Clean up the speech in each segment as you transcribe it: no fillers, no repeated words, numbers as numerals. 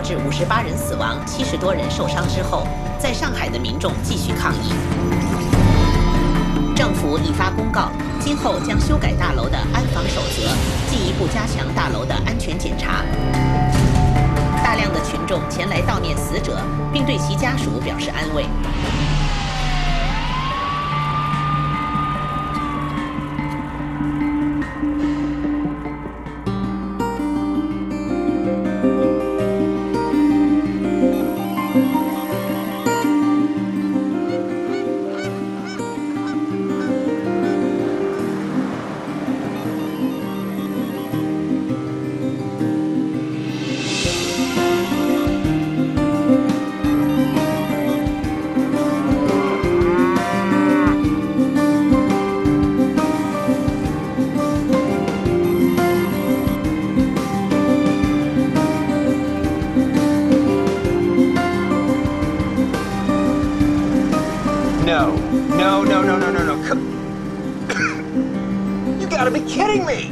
致58人死亡、70多人受伤之后，在上海的民众继续抗议。政府已发公告，今后将修改大楼的安防守则，进一步加强大楼的安全检查。大量的群众前来悼念死者，并对其家属表示安慰。 No. Come. You gotta be kidding me!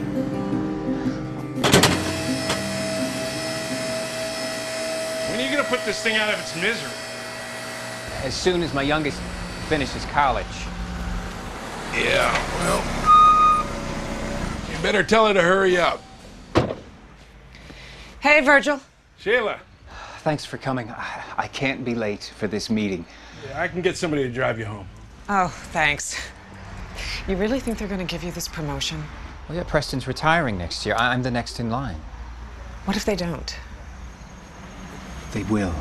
When are you gonna put this thing out of its misery? As soon as my youngest finishes college. Yeah, well, you better tell her to hurry up. Hey, Virgil. Sheila. Thanks for coming. I can't be late for this meeting. Yeah, I can get somebody to drive you home. Oh, thanks. You really think they're going to give you this promotion? Well, yeah, Preston's retiring next year. I'm the next in line. What if they don't? They will.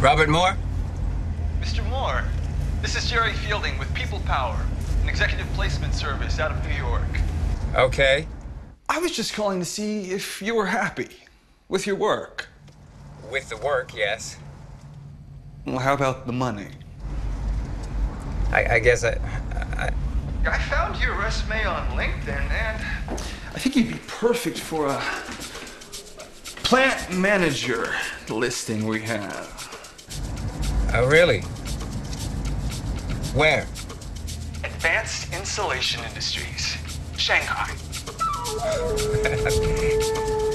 Robert Moore? Mr. Moore, this is Jerry Fielding with People Power, an executive placement service out of New York. Okay. I was just calling to see if you were happy with your work. With the work, yes. Well, how about the money? I guess I found your resume on LinkedIn, and I think you'd be perfect for a plant manager listing we have. Oh, really? Where? Advanced Insulation Industries, Shanghai.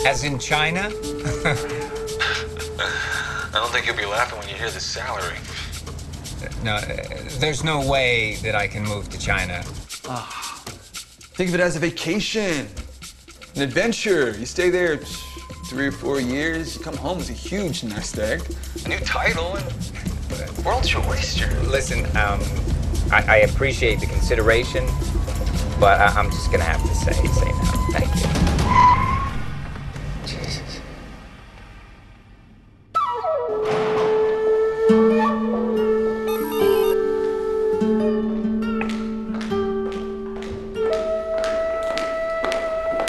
As in China? I don't think you'll be laughing when you hear the salary. No, there's no way that I can move to China. Think of it as a vacation, an adventure. You stay there 3 or 4 years, you come home with a huge nest egg, a new title, and world's your oyster. Listen, I appreciate the consideration, but I'm just gonna have to say no. Thank you. Jesus.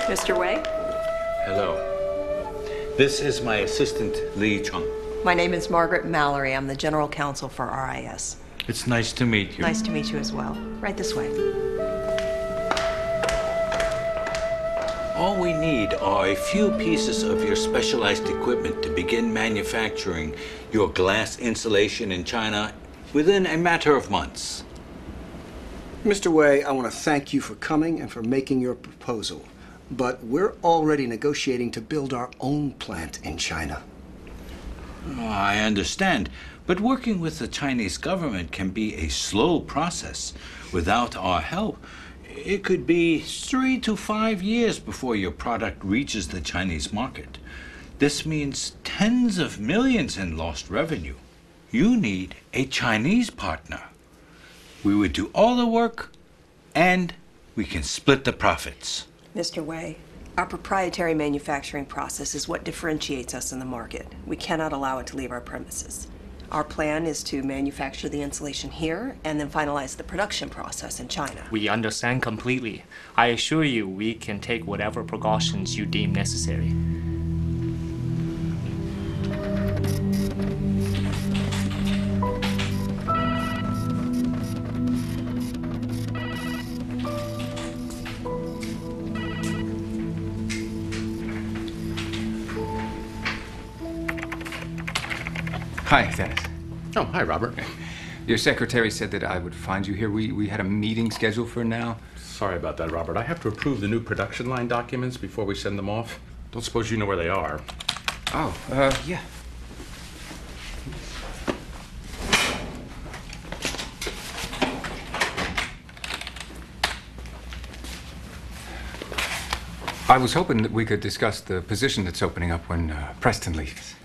Mr. Wei? Hello. This is my assistant, Lee Chung. My name is Margaret Mallory. I'm the general counsel for RIS. It's nice to meet you. Nice to meet you as well. Right this way. All we need are a few pieces of your specialized equipment to begin manufacturing your glass insulation in China within a matter of months. Mr. Wei, I want to thank you for coming and for making your proposal. But we're already negotiating to build our own plant in China. I understand, but working with the Chinese government can be a slow process. Without our help, it could be 3 to 5 years before your product reaches the Chinese market. This means tens of millions in lost revenue. You need a Chinese partner. We would do all the work, and we can split the profits. Mr. Wei, our proprietary manufacturing process is what differentiates us in the market. We cannot allow it to leave our premises. Our plan is to manufacture the insulation here and then finalize the production process in China. We understand completely. I assure you we can take whatever precautions you deem necessary. Hi, Dennis. Oh, hi, Robert. Your secretary said that I would find you here. We had a meeting scheduled for now. Sorry about that, Robert. I have to approve the new production line documents before we send them off. Don't suppose you know where they are. Oh, yeah. I was hoping that we could discuss the position that's opening up when Preston leaves.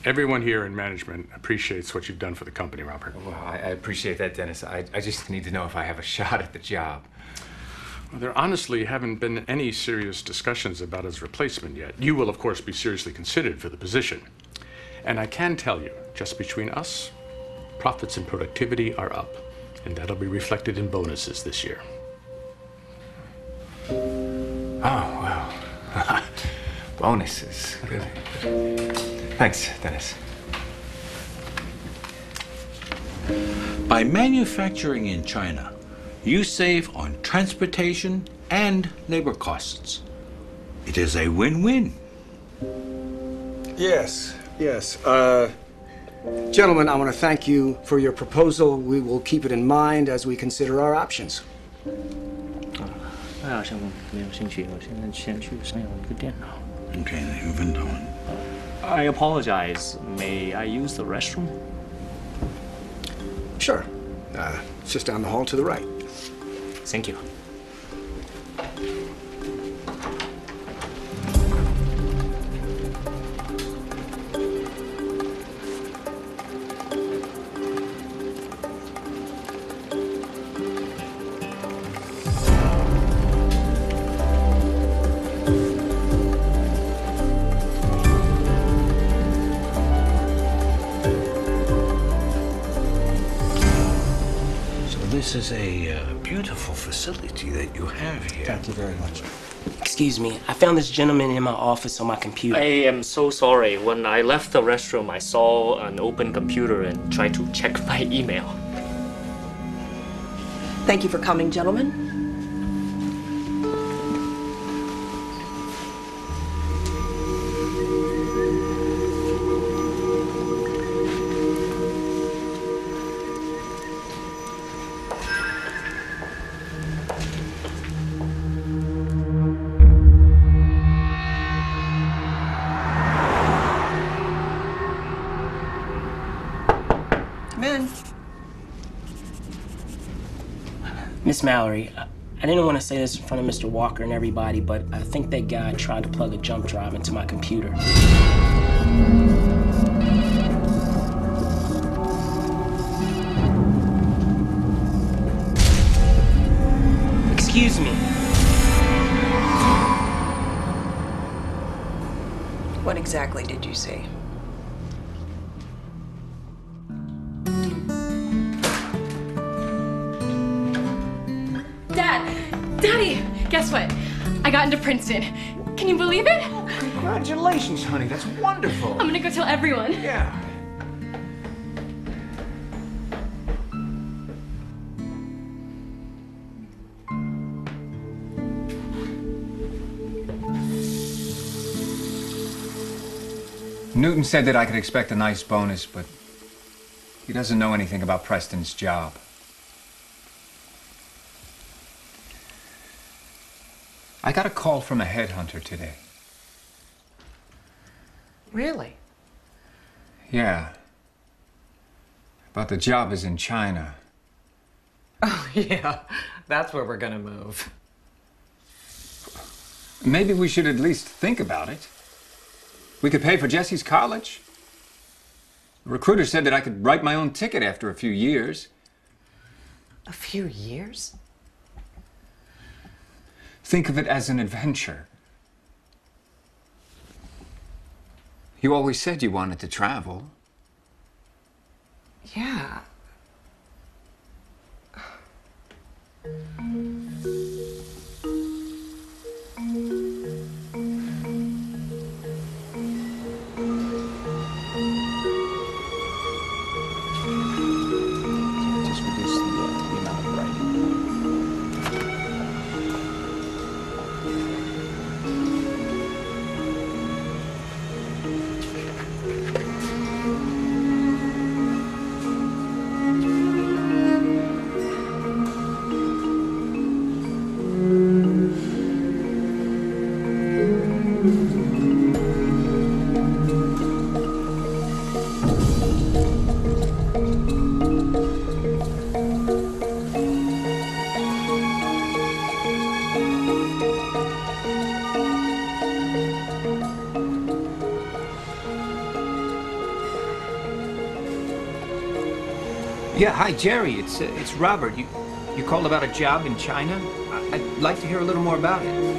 Everyone here in management appreciates what you've done for the company, Robert. Well, I appreciate that, Dennis. I just need to know if I have a shot at the job. Well, there honestly haven't been any serious discussions about his replacement yet. You will, of course, be seriously considered for the position. And I can tell you, just between us, profits and productivity are up. And that'll be reflected in bonuses this year. Oh, well. Bonuses. Really. Thanks, Dennis. By manufacturing in China, you save on transportation and labor costs. It is a win-win. Yes, yes. Gentlemen, I want to thank you for your proposal. We will keep it in mind as we consider our options. 好像没有兴趣，我现在先去上有一个电脑。 Okay, 5分钟。 I apologize. May I use the restroom? Sure. It's just down the hall to the right. Thank you. This is a beautiful facility that you have here. Thank you very much. Excuse me, I found this gentleman in my office on my computer. I am so sorry. When I left the restroom, I saw an open computer and tried to check my email. Thank you for coming, gentlemen. Miss Mallory, I didn't want to say this in front of Mr. Walker and everybody, but I think that guy tried to plug a jump drive into my computer. Excuse me. What exactly did you say? Daddy, guess what? I got into Princeton. Can you believe it? Congratulations, honey. That's wonderful. I'm gonna go tell everyone. Yeah. Newton said that I could expect a nice bonus, but he doesn't know anything about Preston's job. I got a call from a headhunter today. Really? Yeah. But the job is in China. Oh, yeah. That's where we're gonna move. Maybe we should at least think about it. We could pay for Jesse's college. The recruiter said that I could write my own ticket after a few years. A few years? Think of it as an adventure. You always said you wanted to travel. Yeah. Just reduce the amount of writing. Yeah, hi, Jerry. It's Robert. You called about a job in China? I'd like to hear a little more about it.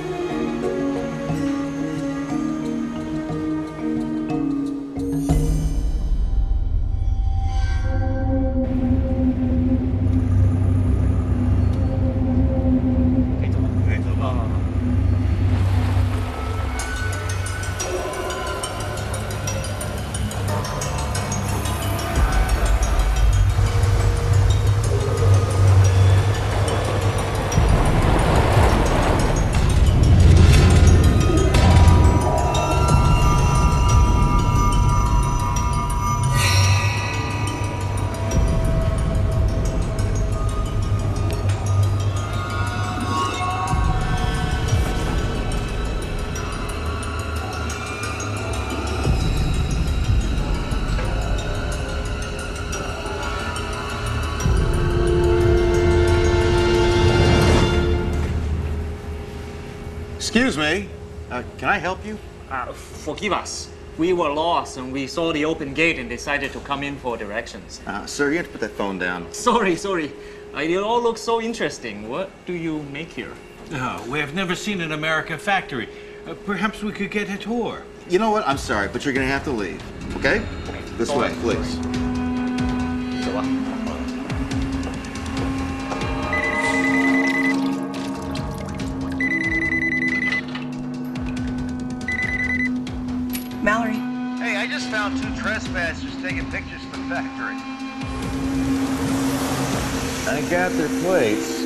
Excuse me. Can I help you? Forgive us. We were lost and we saw the open gate and decided to come in for directions. Sir, you have to put that phone down. Sorry. It all looks so interesting. What do you make here? We have never seen an American factory. Perhaps we could get a tour. You know what? I'm sorry, but you're going to have to leave. Okay? This way, please. Mallory. Hey, I just found 2 trespassers taking pictures of the factory. I got their plates.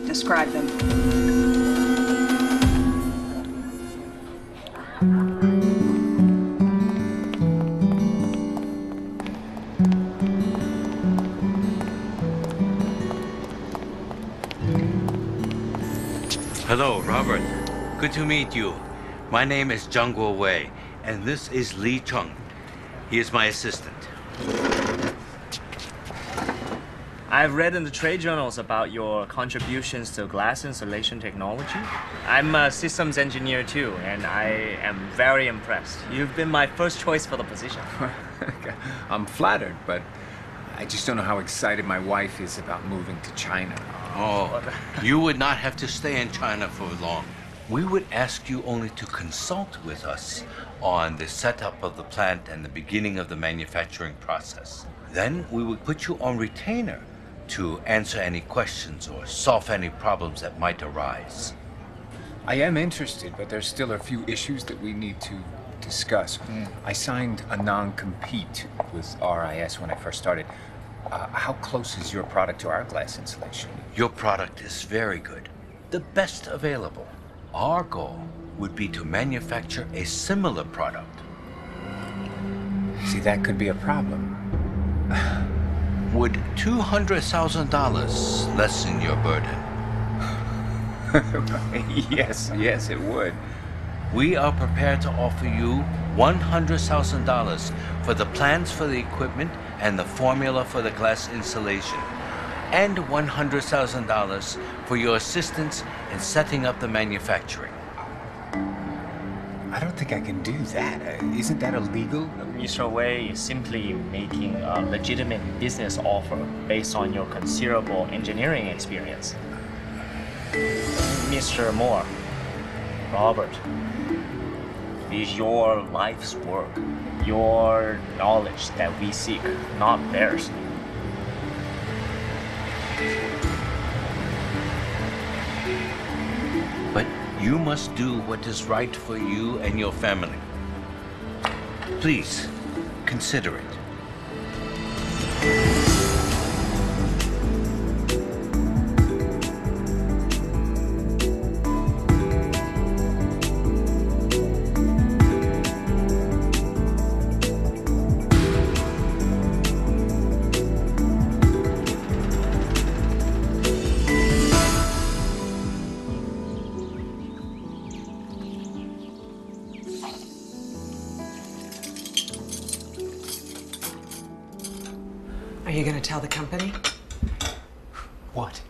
Describe them. Hello, Robert. Good to meet you. My name is Zhang Guowei, and this is Li Cheng. He is my assistant. I've read in the trade journals about your contributions to glass insulation technology. I'm a systems engineer too, and I am very impressed. You've been my first choice for the position. I'm flattered, but I just don't know how excited my wife is about moving to China. Oh, you would not have to stay in China for long. We would ask you only to consult with us on the setup of the plant and the beginning of the manufacturing process. Then we would put you on retainer to answer any questions or solve any problems that might arise. I am interested, but there's still a few issues that we need to discuss. I signed a non-compete with RIS when I first started. How close is your product to our glass insulation? Your product is very good, the best available. Our goal would be to manufacture a similar product. See, that could be a problem. Would $200,000 lessen your burden? Yes, it would. We are prepared to offer you $100,000 for the plans for the equipment and the formula for the glass insulation, and $100,000 for your assistance in setting up the manufacturing. I don't think I can do that. Isn't that illegal? Mr. Wei is simply making a legitimate business offer based on your considerable engineering experience. Mr. Moore, Robert, is your life's work, your knowledge that we seek, not theirs. But you must do what is right for you and your family. Please, consider it. Are you going to tell the company? What?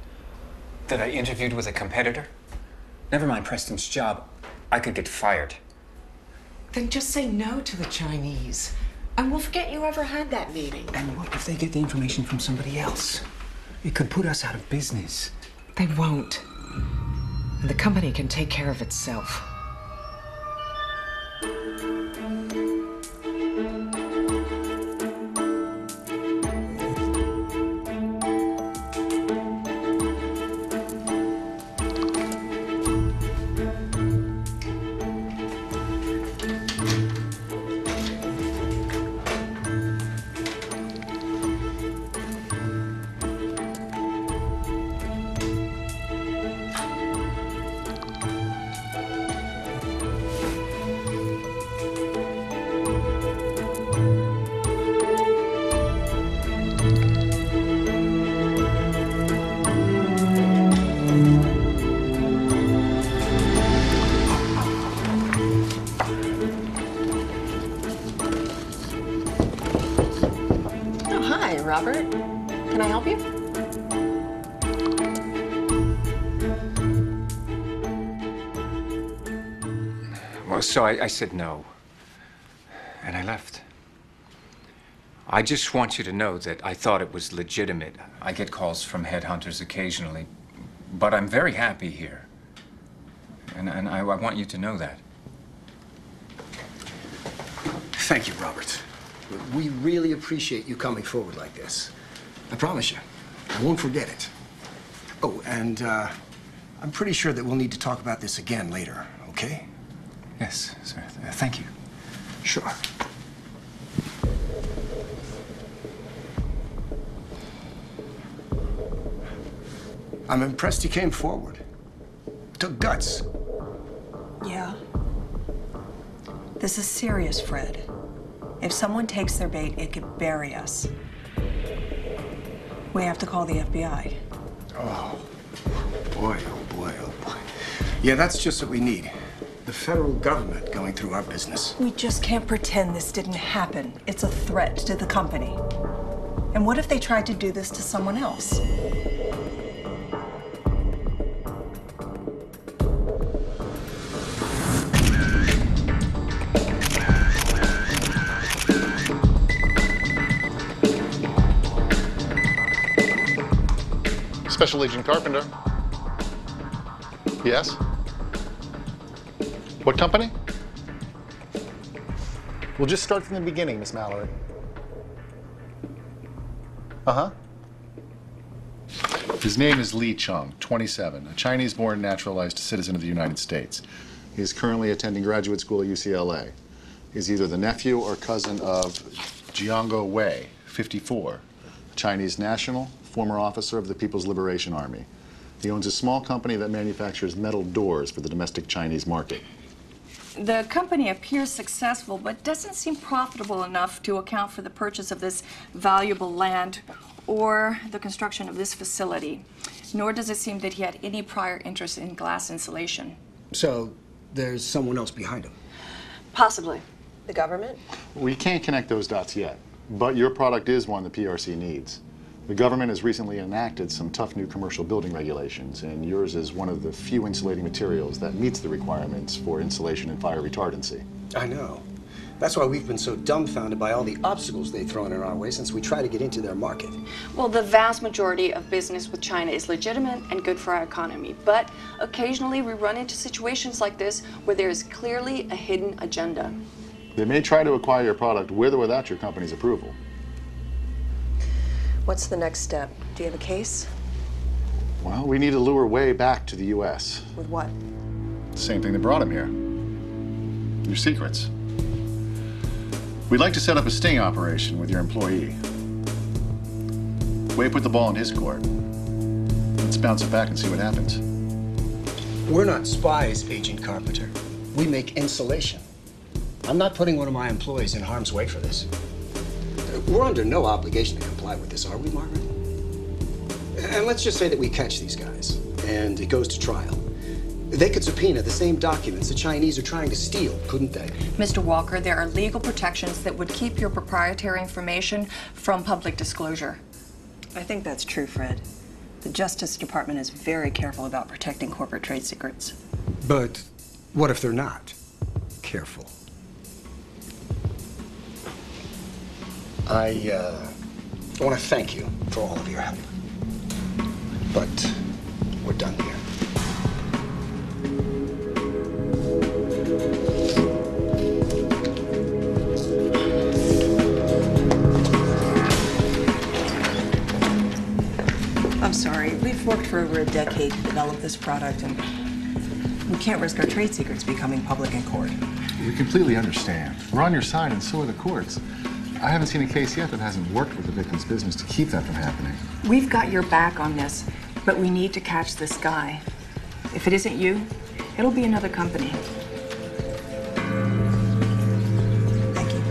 That I interviewed with a competitor? Never mind Preston's job. I could get fired. Then just say no to the Chinese. And we'll forget you ever had that meeting. And what if they get the information from somebody else? It could put us out of business. They won't. And the company can take care of itself. Robert, can I help you? Well, so I said no. And I left. I just want you to know that I thought it was legitimate. I get calls from headhunters occasionally, but I'm very happy here. And I want you to know that. Thank you, Robert. We really appreciate you coming forward like this. I promise you, I won't forget it. Oh, and I'm pretty sure that we'll need to talk about this again later, okay? Yes, sir. Thank you. Sure. I'm impressed he came forward. Took guts. Yeah. This is serious, Fred. If someone takes their bait, it could bury us. We have to call the FBI. Oh, boy, oh boy, oh boy. Yeah, that's just what we need. The federal government going through our business. We just can't pretend this didn't happen. It's a threat to the company. And what if they tried to do this to someone else? Special Agent Carpenter. Yes? What company? We'll just start from the beginning, Miss Mallory. Uh-huh. His name is Lee Chung, 27, a Chinese-born naturalized citizen of the United States. He is currently attending graduate school at UCLA. He's either the nephew or cousin of Jiango Wei, 54, a Chinese national, former officer of the People's Liberation Army. He owns a small company that manufactures metal doors for the domestic Chinese market. The company appears successful, but doesn't seem profitable enough to account for the purchase of this valuable land or the construction of this facility. Nor does it seem that he had any prior interest in glass insulation. So there's someone else behind him? Possibly. The government? We can't connect those dots yet, but your product is one the PRC needs. The government has recently enacted some tough new commercial building regulations, and yours is one of the few insulating materials that meets the requirements for insulation and fire retardancy. I know. That's why we've been so dumbfounded by all the obstacles they've thrown in our way since we try to get into their market. Well, the vast majority of business with China is legitimate and good for our economy, but occasionally we run into situations like this where there is clearly a hidden agenda. They may try to acquire your product with or without your company's approval. What's the next step? Do you have a case? Well, we need to lure Wei back to the U.S. With what? Same thing that brought him here. Your secrets. We'd like to set up a sting operation with your employee. Wei put the ball in his court. Let's bounce it back and see what happens. We're not spies, Agent Carpenter. We make insulation. I'm not putting one of my employees in harm's way for this. We're under no obligation to comply with this, are we, Margaret? And let's just say that we catch these guys, and it goes to trial. They could subpoena the same documents the Chinese are trying to steal, couldn't they? Mr. Walker, there are legal protections that would keep your proprietary information from public disclosure. I think that's true, Fred. The Justice Department is very careful about protecting corporate trade secrets. But what if they're not careful? I want to thank you for all of your help. But we're done here. I'm sorry. We've worked for over a decade to develop this product, and we can't risk our trade secrets becoming public in court. We completely understand. We're on your side, and so are the courts. I haven't seen a case yet that hasn't worked with the victim's business to keep that from happening. We've got your back on this, but we need to catch this guy. If it isn't you, it'll be another company. Thank you.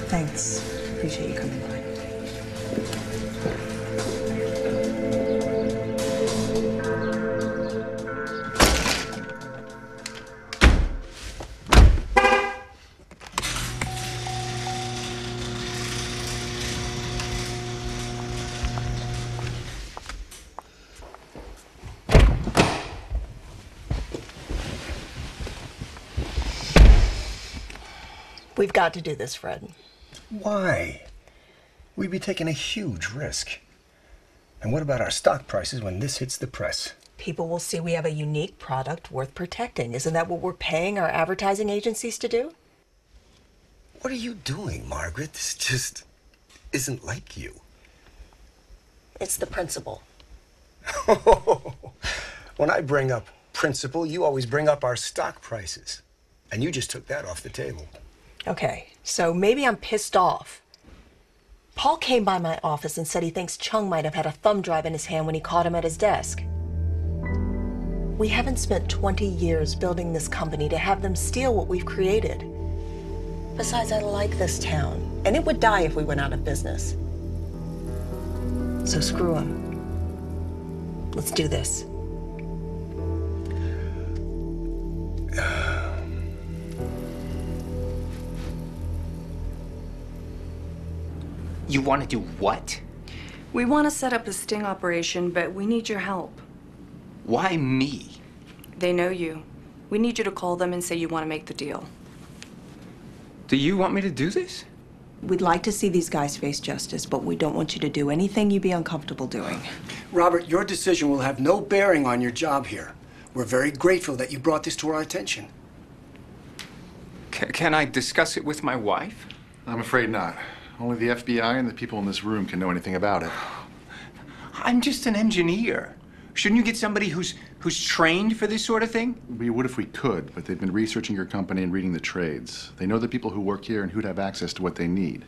Thanks. Appreciate you coming by. We've got to do this, Fred. Why? We'd be taking a huge risk. And what about our stock prices when this hits the press? People will see we have a unique product worth protecting. Isn't that what we're paying our advertising agencies to do? What are you doing, Margaret? This just isn't like you. It's the principle. When I bring up principle, you always bring up our stock prices. And you just took that off the table. Okay, so maybe I'm pissed off. Paul came by my office and said he thinks Chung might have had a thumb drive in his hand when he caught him at his desk. We haven't spent 20 years building this company to have them steal what we've created. Besides, I like this town, and it would die if we went out of business. So screw him. Let's do this. You want to do what? We want to set up a sting operation, but we need your help. Why me? They know you. We need you to call them and say you want to make the deal. Do you want me to do this? We'd like to see these guys face justice, but we don't want you to do anything you'd be uncomfortable doing. Robert, your decision will have no bearing on your job here. We're very grateful that you brought this to our attention. Can I discuss it with my wife? I'm afraid not. Only the FBI and the people in this room can know anything about it. I'm just an engineer. Shouldn't you get somebody who's trained for this sort of thing? We would if we could, but they've been researching your company and reading the trades. They know the people who work here and who'd have access to what they need.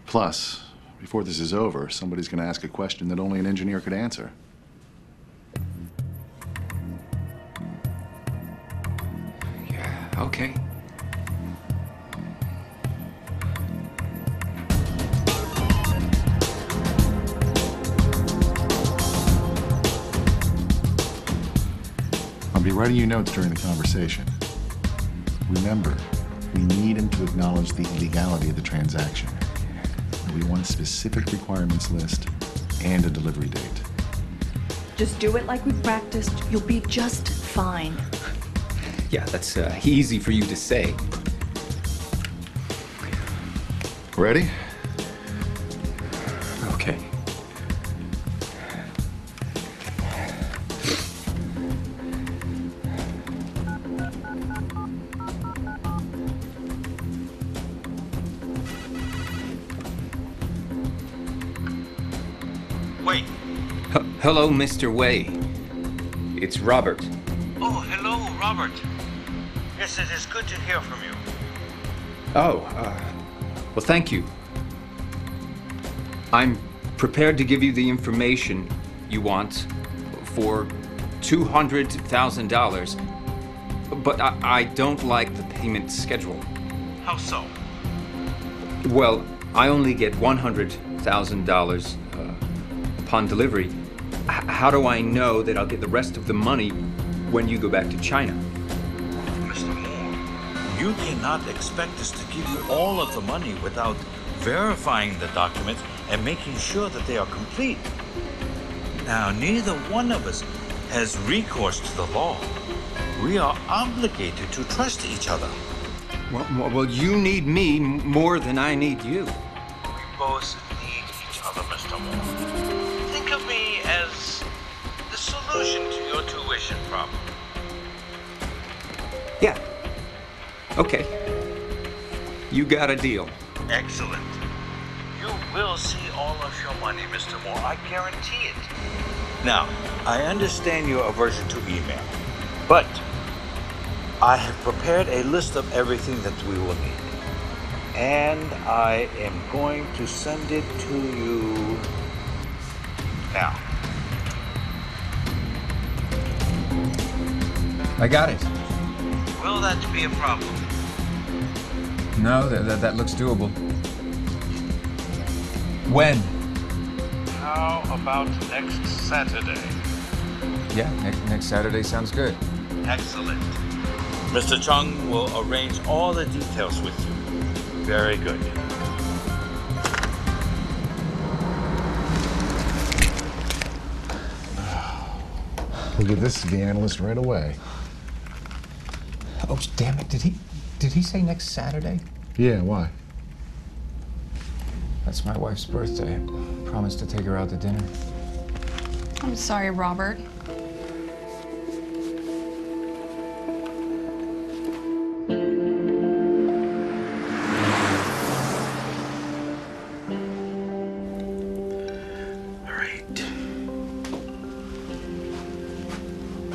Plus, before this is over, somebody's going to ask a question that only an engineer could answer. Yeah, okay. I'll be writing you notes during the conversation. Remember, we need him to acknowledge the illegality of the transaction. And we want a specific requirements list and a delivery date. Just do it like we practiced. You'll be just fine. Yeah, that's easy for you to say. Ready? Okay. Wait. Hello, Mr. Wei. It's Robert. Oh, hello, Robert. Yes, it is good to hear from you. Oh, well, thank you. I'm prepared to give you the information you want for $200,000, but I don't like the payment schedule. How so? Well, I only get $100,000 upon delivery. How do I know that I'll get the rest of the money when you go back to China? Mr. Moore, you cannot expect us to give you all of the money without verifying the documents and making sure that they are complete. Now, neither one of us has recourse to the law. We are obligated to trust each other. Well, you need me more than I need you. We both need each other, Mr. Moore. Think of me as the solution to your tuition problem. Yeah. Okay. You got a deal. Excellent. You will see all of your money, Mr. Moore. I guarantee it. Now, I understand your aversion to email, but I have prepared a list of everything that we will need. And I am going to send it to you now. I got it. Will that be a problem? No, that looks doable. When? How about next Saturday? Yeah, next Saturday sounds good. Excellent. Mr. Chung will arrange all the details with you. Very good. We'll give this to the analyst right away. Oh, damn it. Did he say next Saturday? Yeah, why? That's my wife's birthday. I promised to take her out to dinner. I'm sorry, Robert.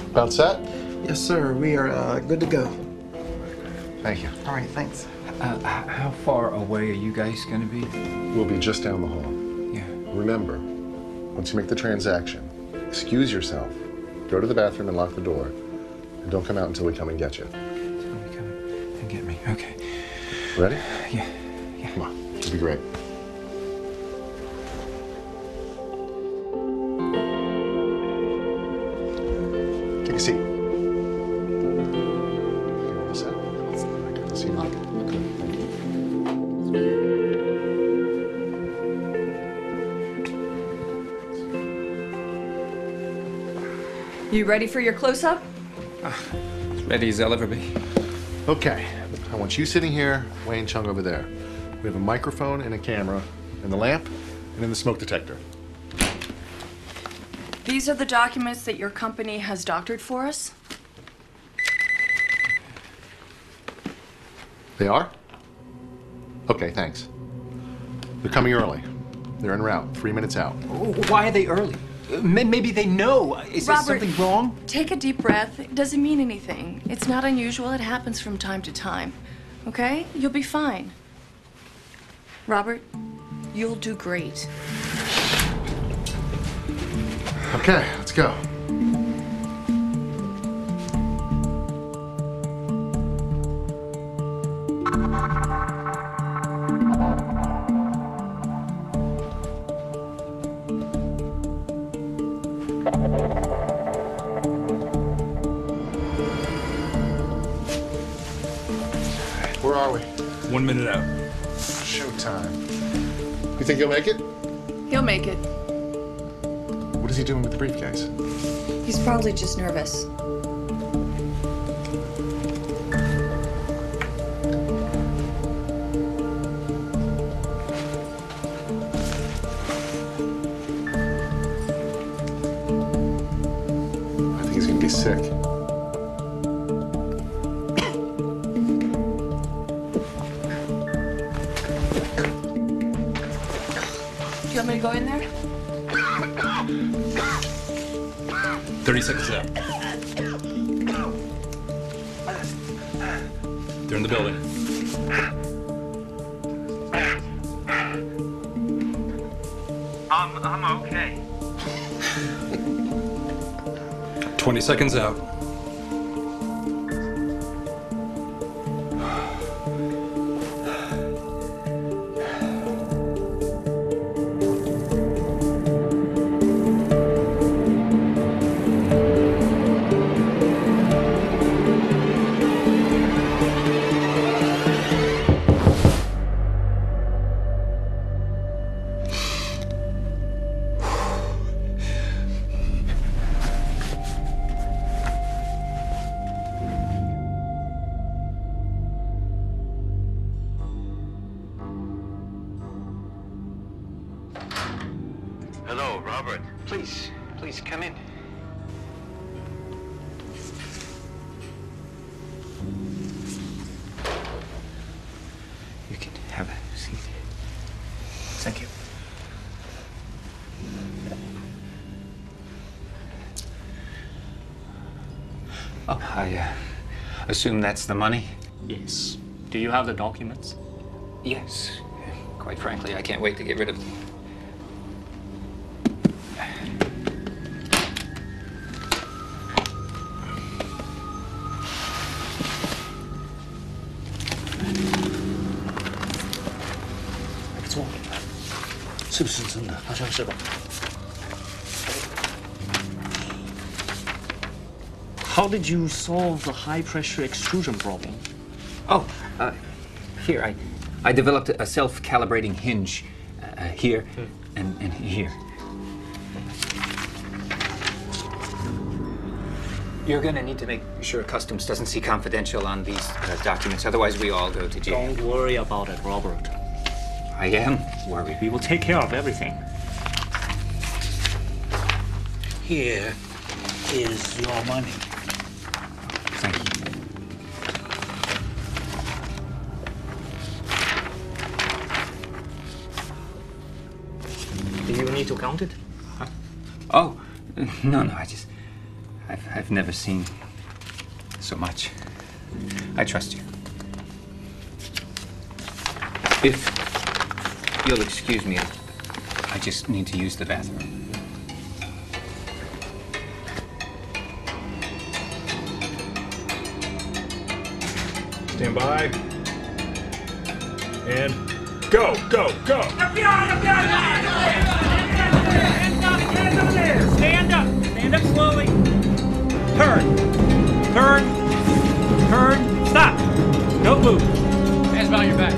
About set? Yes, sir. We are good to go. Thank you. All right, thanks. How far away are you guys going to be? We'll be just down the hall. Yeah. Remember, once you make the transaction, excuse yourself, go to the bathroom and lock the door, and don't come out until we come and get you. Until we come and get me. Okay. Ready? Yeah. Come on. It'll be great. Take a seat. All set? Okay, see you. Okay, thank you. You ready for your close-up? As ready as I'll ever be. Okay. I want you sitting here, Wayne Chung over there. We have a microphone and a camera, and the lamp, and then the smoke detector. These are the documents that your company has doctored for us. They are? Okay, thanks. They're coming early. They're en route, 3 minutes out. Why are they early? Maybe they know. Is there Robert, something wrong? Take a deep breath. It doesn't mean anything. It's not unusual. It happens from time to time. Okay? You'll be fine. Robert, you'll do great. Okay, let's go. Where are we? 1 minute out. Showtime. You think you'll make it? He'll make it. What is he doing with the briefcase? He's probably just nervous. I think he's gonna be sick. Do you want me to go in there? 30 seconds out. They're in the building. I'm okay. 20 seconds out. Oh, Robert. Please, come in. You can have a seat. Thank you. Oh, I assume that's the money? Yes. Do you have the documents? Yes. Quite frankly, I can't wait to get rid of them. How did you solve the high-pressure extrusion problem? Oh, here, I developed a self-calibrating hinge here and here. You're gonna need to make sure Customs doesn't see confidential on these documents, otherwise we all go to jail. Don't worry about it, Robert. I am worried. We will take care of everything. Here is your money. Thank you. Do you need to count it? Huh? Oh, no, I've never seen so much. I trust you. If you'll excuse me, I just need to use the bathroom. Stand by. And go, go, go! Stand up! Stand up slowly. Turn, stop! Don't move. Hands behind your back.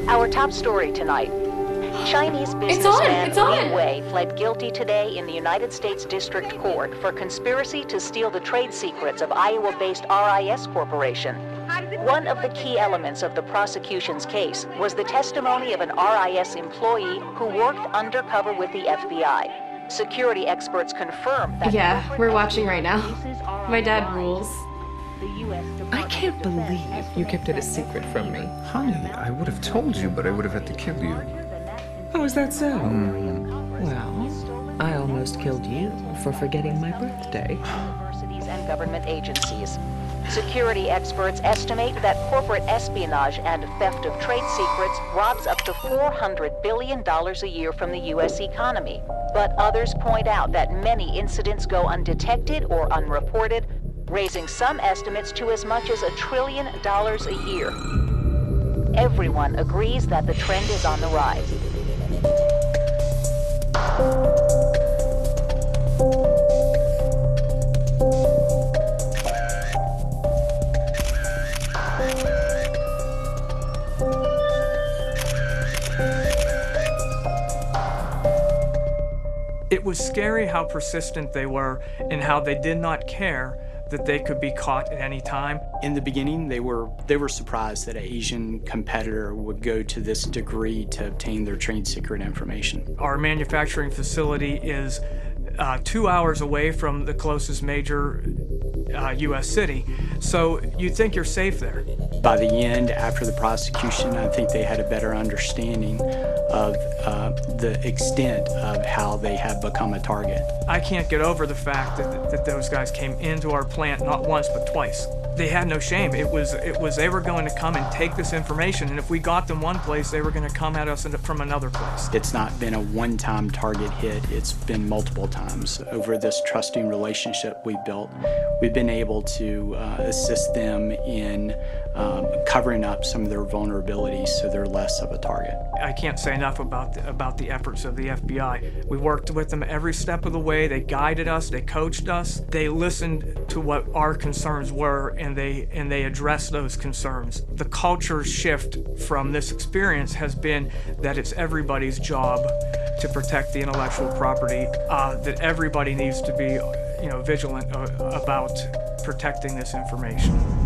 Our top story tonight. Chinese businessman Li Wei pled guilty today in the United States District Court for conspiracy to steal the trade secrets of Iowa-based RIS Corporation. One of the key elements of the prosecution's case was the testimony of an RIS employee who worked undercover with the FBI. Security experts confirm that... Yeah, we're watching right now. My dad rules. I can't believe you kept it a secret from me. Honey, I would have told you, but I would have had to kill you. Oh, is that so? Well, I almost killed you for forgetting my birthday. Universities and government agencies. Security experts estimate that corporate espionage and theft of trade secrets robs up to $400 billion a year from the U.S. economy. But others point out that many incidents go undetected or unreported, raising some estimates to as much as $1 trillion a year. Everyone agrees that the trend is on the rise. It was scary how persistent they were and how they did not care that they could be caught at any time. In the beginning, they were surprised that an Asian competitor would go to this degree to obtain their trade secret information. Our manufacturing facility is 2 hours away from the closest major U.S. city, so you'd think you're safe there. By the end, after the prosecution, I think they had a better understanding of the extent of how they have become a target. I can't get over the fact that those guys came into our plant not once but twice. They had no shame. It was they were going to come and take this information, and if we got them one place, they were going to come at us from another place. It's not been a one-time target hit. It's been multiple times. Over this trusting relationship we've built, we've been able to assist them in covering up some of their vulnerabilities so they're less of a target. I can't say enough about the efforts of the FBI. We worked with them every step of the way. They guided us, they coached us, they listened to what our concerns were, and they addressed those concerns. The culture shift from this experience has been that it's everybody's job to protect the intellectual property, that everybody needs to be vigilant about protecting this information.